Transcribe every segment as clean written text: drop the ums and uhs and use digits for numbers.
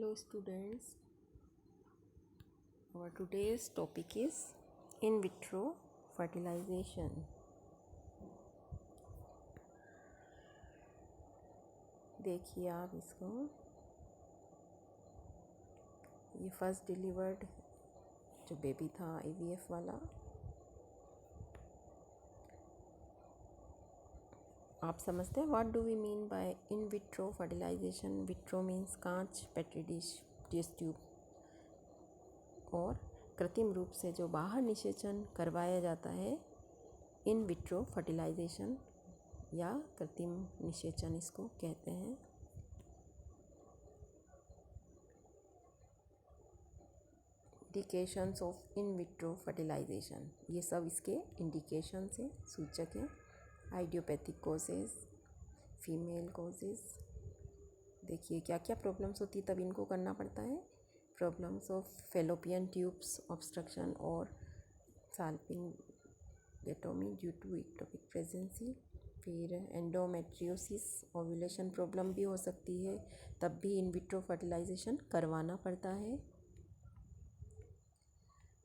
Hello students, our today's topic is in vitro fertilization. देखिए आप इसको, ये फर्स्ट डिलीवर्ड जो बेबी था IVF वाला, आप समझते हैं what do we mean by in vitro fertilization. Vitro means कांच, पेट्री डिश, टेस्ट ट्यूब, और कृत्रिम रूप से जो बाहर निषेचन करवाया जाता है इन विट्रो फर्टिलाइजेशन या कृत्रिम निषेचन इसको कहते हैं. Indications of in vitro fertilization, ये सब इसके इंडिकेशंस हैं, सूचक हैं. Idiopathic causes, female causes. देखिए क्या क्या प्रॉब्लम्स होती है तब इनको करना पड़ता है. Problems of fallopian tubes obstruction और साल्पिंगेटोमी ड्यू टू एक्टोपिक प्रेगनेंसी. फिर एंडोमेट्रियोसिस, ओव्यूलेशन प्रॉब्लम भी हो सकती है, तब भी इन विट्रो फर्टिलाइजेशन करवाना पड़ता है.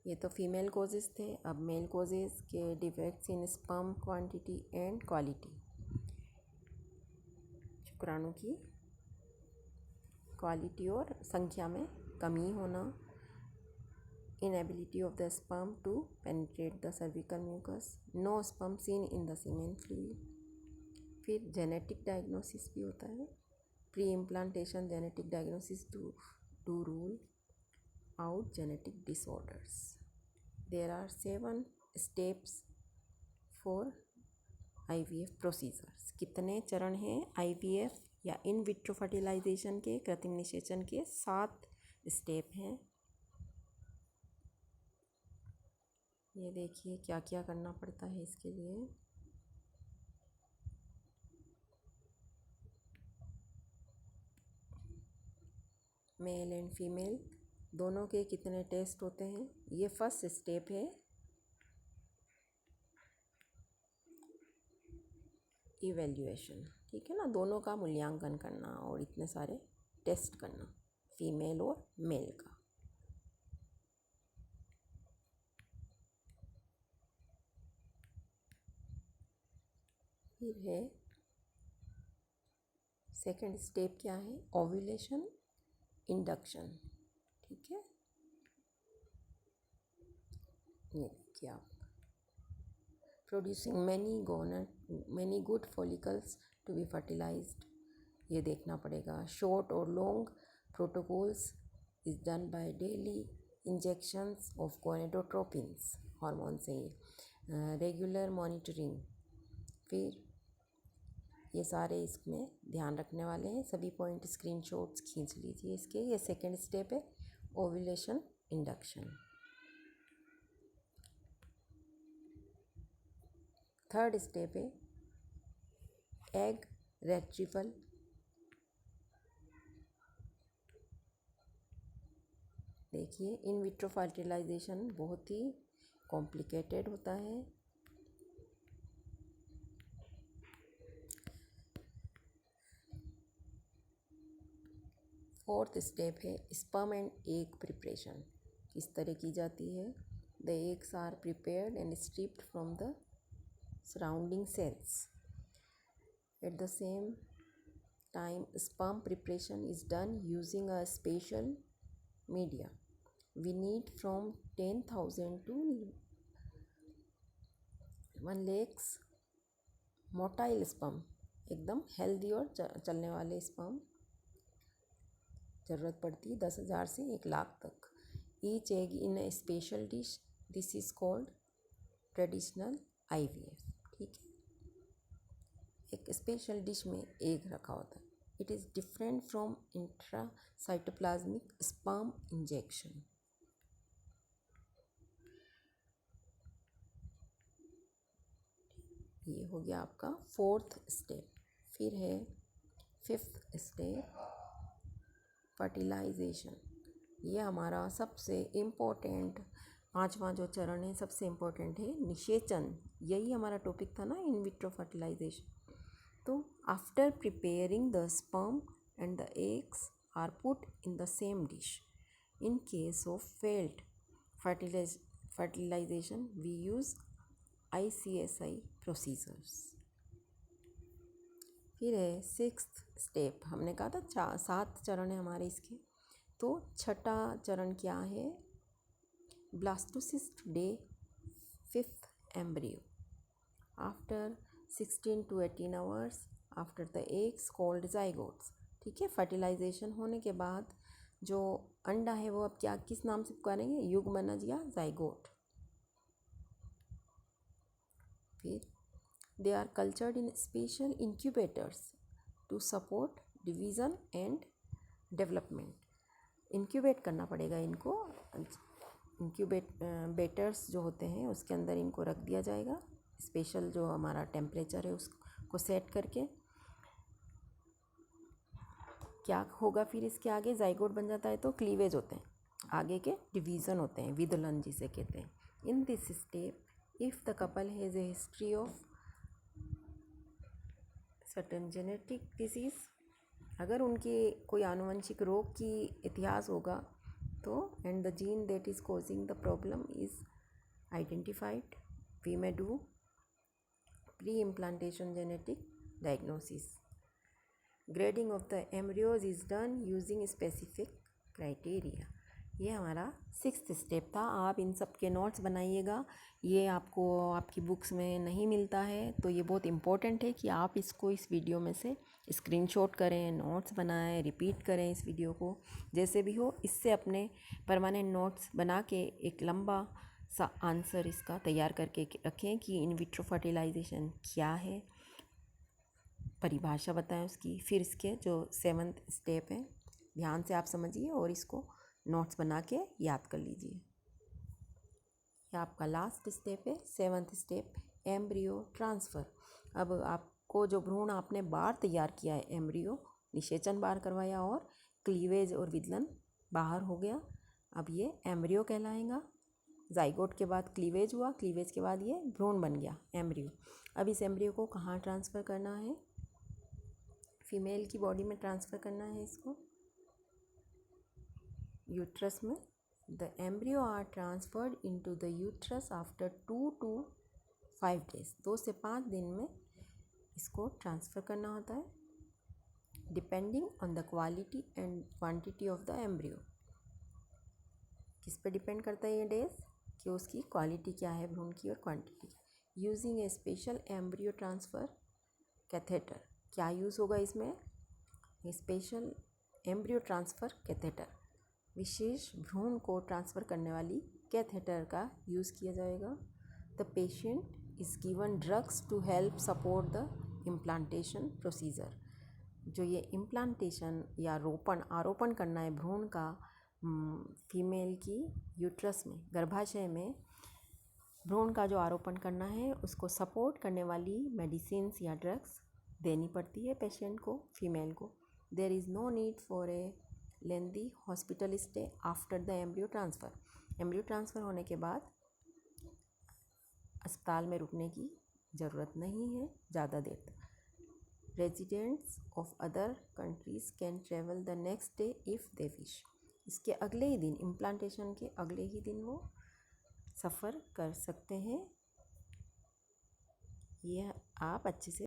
ये तो फीमेल कोजेस थे. अब मेल कोजेस के defects in sperm quantity and quality. शुक्राणु की क्वालिटी और संख्या में कमी होना. Inability of the sperm to penetrate the cervical mucus. No sperm seen in the semen fluid. फिर जेनेटिक डायग्नोसिस भी होता है. Pre implantation genetic diagnosis to rule out genetic disorders. There are 7 steps for IVF procedures. कितने चरण हैं IVF या इन vitro fertilisation के, कृत्रिम निषेचन के? 7 स्टेप हैं. ये देखिए क्या क्या करना पड़ता है इसके लिए. मेल एंड फीमेल दोनों के कितने टेस्ट होते हैं. ये फर्स्ट स्टेप है इवैल्यूएशन. ठीक है ना, दोनों का मूल्यांकन करना और इतने सारे टेस्ट करना, फीमेल और मेल का. फिर है सेकंड स्टेप, क्या है? Ovulation induction. ठीक है, ये देखिए आप, producing many good follicles to be fertilised. ये देखना पड़ेगा. शॉर्ट और long protocols is done by daily injections of gonadotropins, hormone से ही. Regular monitoring. फिर ये सारे इसमें ध्यान रखने वाले हैं. सभी पॉइंट स्क्रीनशॉट्स खींच लीजिए इसके. ये सेकंड स्टेप है ओव्यूलेशन इंडक्शन. थर्ड स्टेप है एग रेट्रीवल. देखिए इन विट्रो फर्टिलाइजेशन बहुत ही कॉम्प्लिकेटेड होता है. फोर्थ स्टेप है स्पर्म एंड एग प्रिपरेशन. किस तरह की जाती है? The eggs are prepared and stripped from the surrounding cells. At the same time, sperm preparation is done using a special media. We need from 10,000 to 1 lakhs motile sperm, एकदम healthy और चलने वाले sperm ज़रूरत पड़ती है 10,000 से 1 लाख तक. Each egg in A special dish. This is called traditional IVF. ठीक है, एक स्पेशल डिश में एग रखा होता है. It is different from intracytoplasmic sperm injection. ये हो गया आपका फोर्थ स्टेप. फिर है फिफ्थ स्टेप फर्टिलाइजेशन. ये हमारा सबसे इम्पोर्टेंट 5वां जो चरण है, सबसे इम्पोर्टेंट है निषेचन. यही हमारा टॉपिक था ना, इन विट्रो फर्टिलाइजेशन. तो after preparing the sperm and the eggs are put in the same dish. In case of failed fertilization, we use ICSI procedures. फिर है 6th स्टेप, हमने कहा था 7 चरण है हमारे इसके, तो छठा चरण क्या है? Blastocyst day 5th embryo. After 16 to 18 hours after the eggs called zygotes. ठीक है, फर्टिलाइजेशन होने के बाद जो अंडा है वो अब क्या किस नाम से पुकारेंगे? युग्मनज या ज़ाइगोट. फिर they are cultured in special incubators to support division and development. Incubate करना पड़ेगा इनको. बेटर्स जो होते हैं उसके अंदर इनको रख दिया जाएगा. स्पेशल जो हमारा टेम्परेचर है उसको सेट करके. क्या होगा फिर इसके आगे? ज़ाइगोट बन जाता है तो क्लीवेज होते हैं, आगे के डिवीज़न होते हैं, विदलन जिसे कहते हैं. In this step if the couple has a history of certain genetic disease, अगर उनके कोई आनुवंशिक रोग की इतिहास होगा तो and the gene that is causing the problem is identified, we may do pre-implantation genetic diagnosis. Grading of the embryos is done using specific criteria. ये हमारा 6th स्टेप था. आप इन सब के नोट्स बनाइएगा. ये आपको आपकी बुक्स में नहीं मिलता है, तो ये बहुत इम्पोर्टेंट है कि आप इसको इस वीडियो में से स्क्रीनशॉट करें, नोट्स बनाएं, रिपीट करें इस वीडियो को जैसे भी हो. इससे अपने परमानेंट नोट्स बना के एक लंबा सा आंसर इसका तैयार करके रखें कि इन विट्रो फर्टिलाइजेशन क्या है, परिभाषा बताएं उसकी. फिर इसके जो 7th स्टेप है ध्यान से आप समझिए और इसको नोट्स बना के याद कर लीजिए. ये आपका लास्ट स्टेप है. 7th step embryo transfer. अब आपको जो भ्रूण आपने बार तैयार किया है, एम्ब्रियो निषेचन बार करवाया और क्लीवेज और विदलन बाहर हो गया, अब ये एम्ब्रियो कहलाएगा. ज़ाइगोट के बाद क्लीवेज हुआ, क्लीवेज के बाद ये भ्रूण बन गया एम्ब्रियो. अब इस एम्ब्रियो को कहाँ ट्रांसफ़र करना है? फीमेल की बॉडी में ट्रांसफ़र करना है इसको, यूट्रस में. The embryo are transferred into the uterus after 2 to 5 days. 2 से 5 दिन में इसको ट्रांसफ़र करना होता है, depending on the quality and quantity of the embryo. किस पे डिपेंड करता है ये डेज? कि उसकी क्वालिटी क्या है भ्रूण की और क्वांटिटी. यूजिंग ए स्पेशल एम्ब्रियो ट्रांसफ़र कैथेटर. क्या यूज़ होगा इसमें? स्पेशल एम्ब्रियो ट्रांसफ़र कैथेटर, विशेष भ्रूण को ट्रांसफ़र करने वाली कैथेटर का यूज़ किया जाएगा. The patient is given drugs to help support the implantation procedure. जो ये इम्प्लांटेशन या आरोपण करना है भ्रूण का फीमेल की यूट्रस में, गर्भाशय में भ्रूण का जो आरोपण करना है उसको सपोर्ट करने वाली मेडिसिन्स या ड्रग्स देनी पड़ती है पेशेंट को, फीमेल को. There is no need for a lengthy hospital stay after the embryo transfer. Embryo transfer होने के बाद अस्पताल में रुकने की ज़रूरत नहीं है ज़्यादा देर तक. Residents of other countries can travel the next day if they wish. इसके अगले ही दिन, इम्प्लांटेशन के अगले ही दिन वो सफ़र कर सकते हैं. ये आप अच्छे से